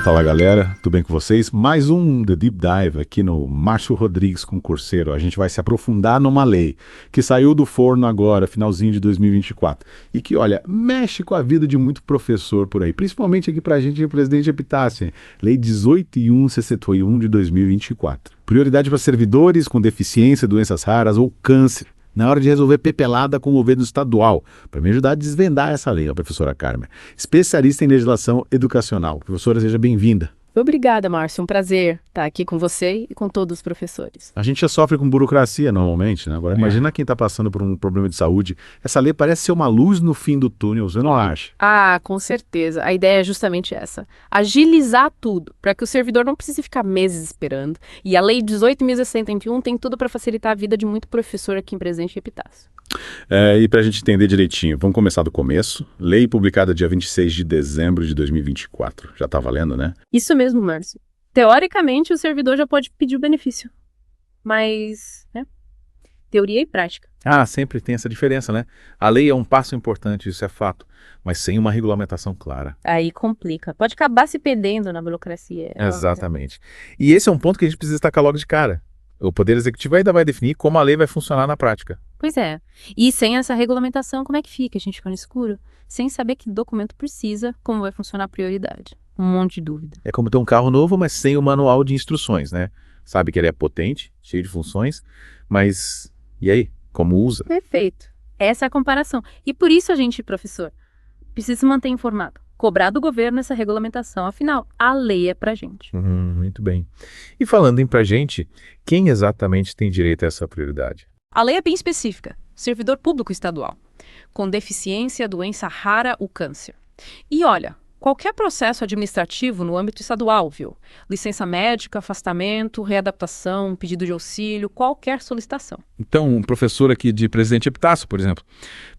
Fala galera, tudo bem com vocês? Mais um The Deep Dive aqui no Márcio Rodrigues Concurseiro. A gente vai se aprofundar numa lei que saiu do forno agora, finalzinho de 2024, e que, olha, mexe com a vida de muito professor por aí, principalmente aqui pra gente, Presidente Epitácio. Lei 18.161 de 2024. Prioridade para servidores com deficiência, doenças raras ou câncer, na hora de resolver papelada com o governo estadual. Para me ajudar a desvendar essa lei, a professora Carmen, especialista em legislação educacional. Professora, seja bem-vinda. Obrigada, Márcio. Um prazer estar aqui com você e com todos os professores. A gente já sofre com burocracia normalmente, né? Agora imagina quem está passando por um problema de saúde. Essa lei parece ser uma luz no fim do túnel, você não acha? Ah, com certeza. A ideia é justamente essa. Agilizar tudo, para que o servidor não precise ficar meses esperando. E a Lei 18.061 tem tudo para facilitar a vida de muito professor aqui em Presidente Epitácio. E para a gente entender direitinho, vamos começar do começo. Lei publicada dia 26 de dezembro de 2024. Já está valendo, né? Isso mesmo, Márcio. Teoricamente, o servidor já pode pedir o benefício. Mas, né? Teoria e prática. Ah, sempre tem essa diferença, né? A lei é um passo importante, isso é fato, mas sem uma regulamentação clara. Aí complica. Pode acabar se perdendo na burocracia. Exatamente. E esse é um ponto que a gente precisa destacar logo de cara. O Poder Executivo ainda vai definir como a lei vai funcionar na prática. Pois é. E sem essa regulamentação, como é que fica? A gente fica no escuro, sem saber que documento precisa, como vai funcionar a prioridade. Um monte de dúvida. É como ter um carro novo, mas sem o manual de instruções, né? Sabe que ele é potente, cheio de funções, mas e aí? Como usa? Perfeito. Essa é a comparação. E por isso a gente, professor, precisa se manter informado. Cobrar do governo essa regulamentação. Afinal, a lei é pra gente. Muito bem. E falando em pra gente, quem exatamente tem direito a essa prioridade? A lei é bem específica. Servidor público estadual, com deficiência, doença rara ou câncer. E olha, qualquer processo administrativo no âmbito estadual, viu? Licença médica, afastamento, readaptação, pedido de auxílio, qualquer solicitação. Então, um professor aqui de Presidente Epitácio, por exemplo,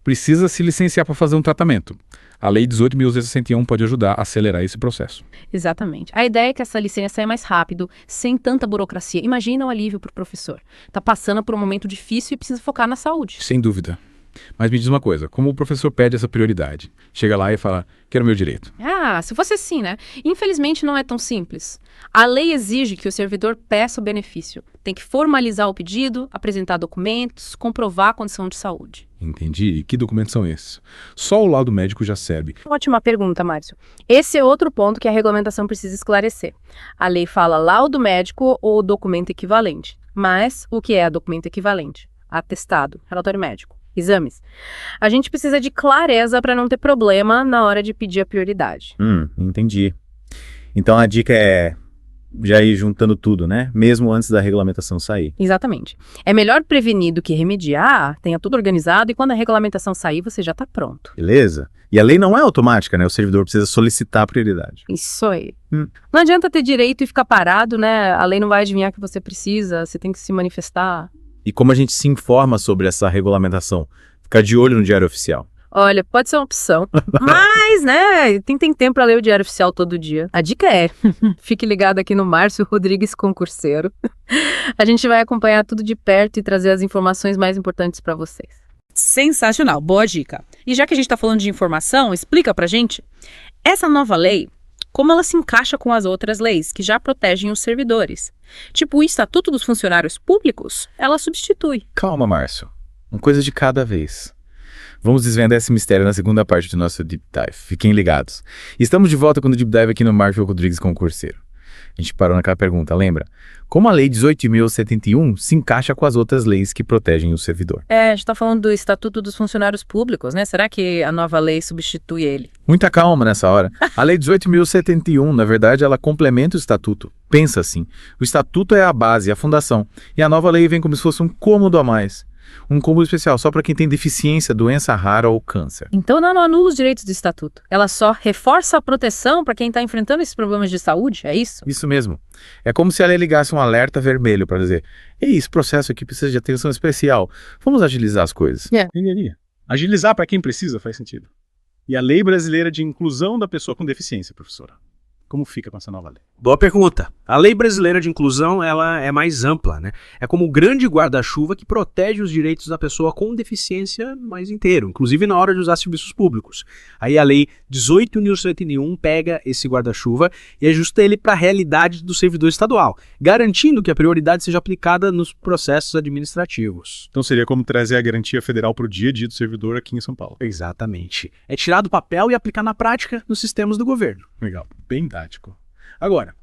precisa se licenciar para fazer um tratamento. A Lei 18.061 pode ajudar a acelerar esse processo. Exatamente. A ideia é que essa licença saia mais rápido, sem tanta burocracia. Imagina o alívio para o professor. Está passando por um momento difícil e precisa focar na saúde. Sem dúvida. Mas me diz uma coisa, como o professor pede essa prioridade? Chega lá e fala, quero meu direito. Ah, se fosse assim, né? Infelizmente não é tão simples. A lei exige que o servidor peça o benefício. Tem que formalizar o pedido, apresentar documentos, comprovar a condição de saúde. Entendi. E que documentos são esses? Só o laudo médico já serve. Ótima pergunta, Márcio. Esse é outro ponto que a regulamentação precisa esclarecer. A lei fala laudo médico ou documento equivalente. Mas o que é documento equivalente? Atestado, relatório médico. Exames. A gente precisa de clareza para não ter problema na hora de pedir a prioridade. Entendi. Então a dica é já ir juntando tudo, né? Mesmo antes da regulamentação sair. Exatamente. É melhor prevenir do que remediar, tenha tudo organizado e quando a regulamentação sair você já está pronto. Beleza? E a lei não é automática, né? O servidor precisa solicitar a prioridade. Isso aí. Não adianta ter direito e ficar parado, né? A lei não vai adivinhar que você precisa, você tem que se manifestar. E como a gente se informa sobre essa regulamentação? Ficar de olho no Diário Oficial. Olha, pode ser uma opção. Mas, né, tem tempo para ler o Diário Oficial todo dia. A dica é, fique ligado aqui no Márcio Rodrigues Concurseiro. A gente vai acompanhar tudo de perto e trazer as informações mais importantes para vocês. Sensacional, boa dica. E já que a gente está falando de informação, explica pra gente, essa nova lei, como ela se encaixa com as outras leis que já protegem os servidores. Tipo o Estatuto dos Funcionários Públicos, ela substitui. Calma, Márcio. Uma coisa de cada vez. Vamos desvendar esse mistério na segunda parte do nosso Deep Dive. Fiquem ligados. Estamos de volta com o Deep Dive aqui no Márcio Rodrigues Concurseiro. A gente parou naquela pergunta, lembra? Como a Lei 18.071 se encaixa com as outras leis que protegem o servidor? A gente está falando do Estatuto dos Funcionários Públicos, né? Será que a nova lei substitui ele? Muita calma nessa hora. A Lei 18.071, na verdade, ela complementa o Estatuto. Pensa assim, o Estatuto é a base, a fundação, e a nova lei vem como se fosse um cômodo a mais. Um cômodo especial só para quem tem deficiência, doença rara ou câncer. Então não anula os direitos do Estatuto. Ela só reforça a proteção para quem está enfrentando esses problemas de saúde, é isso? Isso mesmo. É como se a lei ligasse um alerta vermelho para dizer: ei, esse processo aqui precisa de atenção especial. Vamos agilizar as coisas. Engenharia. Agilizar para quem precisa faz sentido. E a Lei Brasileira de Inclusão da Pessoa com Deficiência, professora? Como fica com essa nova lei? Boa pergunta. A lei brasileira de inclusão, ela é mais ampla, né? É como o grande guarda-chuva que protege os direitos da pessoa com deficiência mais inteiro, inclusive na hora de usar serviços públicos. Aí a lei 18.071 pega esse guarda-chuva e ajusta ele para a realidade do servidor estadual, garantindo que a prioridade seja aplicada nos processos administrativos. Então seria como trazer a garantia federal para o dia a dia do servidor aqui em São Paulo. Exatamente. É tirar do papel e aplicar na prática nos sistemas do governo. Legal, bem didático. Agora,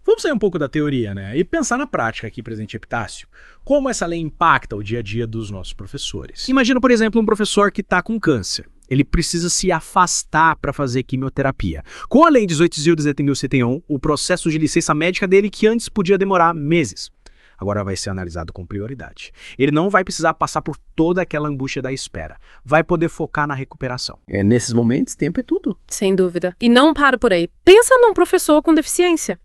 vamos sair um pouco da teoria, né? E pensar na prática aqui, presidente Epitácio. Como essa lei impacta o dia a dia dos nossos professores? Imagina, por exemplo, um professor que está com câncer. Ele precisa se afastar para fazer quimioterapia. Com a lei 18.071, o processo de licença médica dele, que antes podia demorar meses, agora vai ser analisado com prioridade. Ele não vai precisar passar por toda aquela angústia da espera. Vai poder focar na recuperação. Nesses momentos, tempo é tudo. Sem dúvida. E não para por aí. Pensa num professor com deficiência.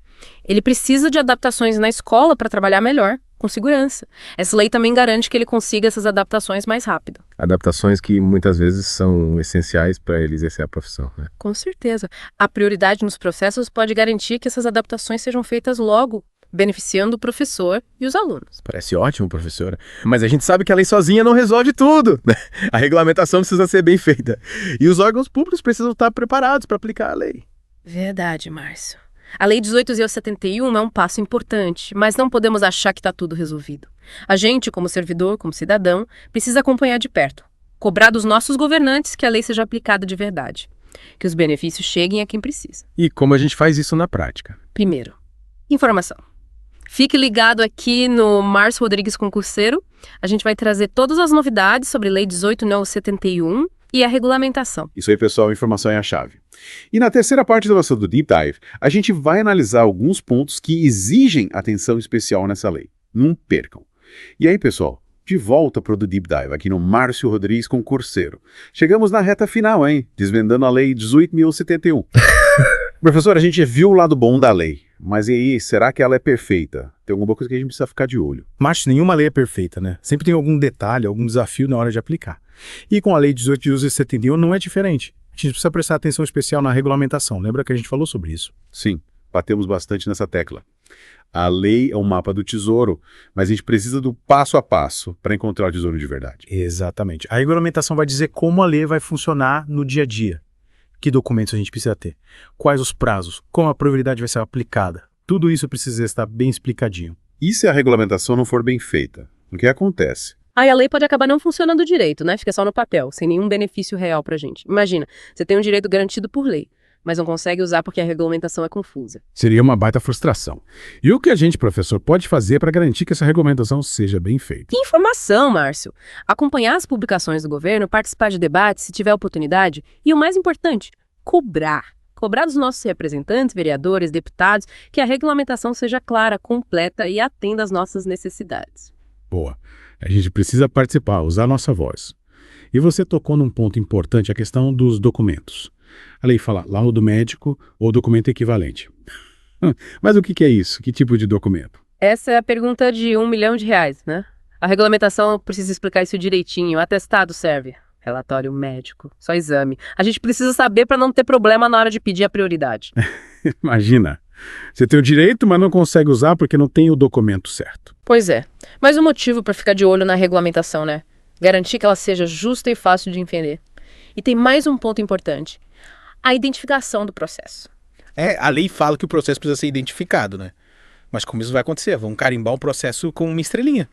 Ele precisa de adaptações na escola para trabalhar melhor, com segurança. Essa lei também garante que ele consiga essas adaptações mais rápido. Adaptações que muitas vezes são essenciais para ele exercer a profissão, né? Com certeza. A prioridade nos processos pode garantir que essas adaptações sejam feitas logo, beneficiando o professor e os alunos. Parece ótimo, professora. Mas a gente sabe que a lei sozinha não resolve tudo, né? A regulamentação precisa ser bem feita. E os órgãos públicos precisam estar preparados para aplicar a lei. Verdade, Márcio. A Lei 18.071 é um passo importante, mas não podemos achar que está tudo resolvido. A gente, como servidor, como cidadão, precisa acompanhar de perto, cobrar dos nossos governantes que a lei seja aplicada de verdade, que os benefícios cheguem a quem precisa. E como a gente faz isso na prática? Primeiro, informação. Fique ligado aqui no Márcio Rodrigues Concurseiro. A gente vai trazer todas as novidades sobre Lei 18.071 e a regulamentação. Isso aí, pessoal, informação é a chave. E na terceira parte do nosso Deep Dive, a gente vai analisar alguns pontos que exigem atenção especial nessa lei. Não percam. E aí, pessoal, de volta para o Deep Dive, aqui no Márcio Rodrigues Concurseiro. Chegamos na reta final, hein? Desvendando a Lei 18.071. Professor, a gente viu o lado bom da lei, mas e aí, será que ela é perfeita? Tem alguma coisa que a gente precisa ficar de olho. Márcio, nenhuma lei é perfeita, né? Sempre tem algum detalhe, algum desafio na hora de aplicar. E com a lei 18.071 não é diferente. A gente precisa prestar atenção especial na regulamentação. Lembra que a gente falou sobre isso? Sim, batemos bastante nessa tecla. A lei é um mapa do tesouro, mas a gente precisa do passo a passo para encontrar o tesouro de verdade. Exatamente. A regulamentação vai dizer como a lei vai funcionar no dia a dia. Que documentos a gente precisa ter? Quais os prazos? Como a prioridade vai ser aplicada? Tudo isso precisa estar bem explicadinho. E se a regulamentação não for bem feita? O que acontece? Aí a lei pode acabar não funcionando direito, né? Fica só no papel, sem nenhum benefício real pra gente. Imagina, você tem um direito garantido por lei, mas não consegue usar porque a regulamentação é confusa. Seria uma baita frustração. E o que a gente, professor, pode fazer para garantir que essa regulamentação seja bem feita? Informação, Márcio. Acompanhar as publicações do governo, participar de debates se tiver oportunidade e, o mais importante, cobrar. Cobrar dos nossos representantes, vereadores, deputados, que a regulamentação seja clara, completa e atenda às nossas necessidades. Boa. A gente precisa participar, usar a nossa voz. E você tocou num ponto importante, a questão dos documentos. A lei fala laudo médico ou documento equivalente. Mas o que é isso? Que tipo de documento? Essa é a pergunta de R$1 milhão, né? A regulamentação precisa explicar isso direitinho. O atestado serve. Relatório médico, só exame. A gente precisa saber para não ter problema na hora de pedir a prioridade. Imagina, você tem o direito, mas não consegue usar porque não tem o documento certo. Pois é, mas o motivo para ficar de olho na regulamentação, né? Garantir que ela seja justa e fácil de entender. E tem mais um ponto importante, a identificação do processo. A lei fala que o processo precisa ser identificado, né? Mas como isso vai acontecer? Vão carimbar o processo com uma estrelinha.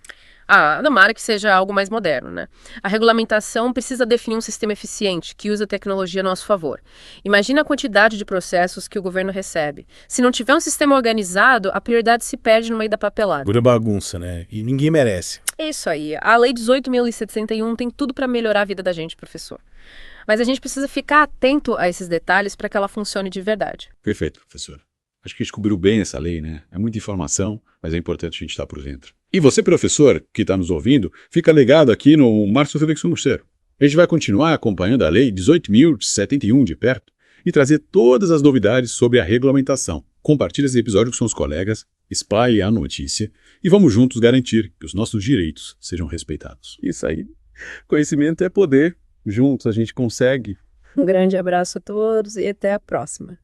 Tomara que seja algo mais moderno, né? A regulamentação precisa definir um sistema eficiente que usa a tecnologia a nosso favor. Imagina a quantidade de processos que o governo recebe. Se não tiver um sistema organizado, a prioridade se perde no meio da papelada. Pura bagunça, né? E ninguém merece. Isso aí. A Lei 18.071 tem tudo para melhorar a vida da gente, professor. Mas a gente precisa ficar atento a esses detalhes para que ela funcione de verdade. Perfeito, professor. Acho que a gente cobriu bem essa lei, né? É muita informação, mas é importante a gente estar por dentro. E você, professor, que está nos ouvindo, fica ligado aqui no Márcio Rodrigues Concurseiro. A gente vai continuar acompanhando a Lei 18.071 de perto e trazer todas as novidades sobre a regulamentação. Compartilhe esse episódio com seus colegas, espalhe a notícia e vamos juntos garantir que os nossos direitos sejam respeitados. Isso aí. Conhecimento é poder. Juntos a gente consegue. Um grande abraço a todos e até a próxima.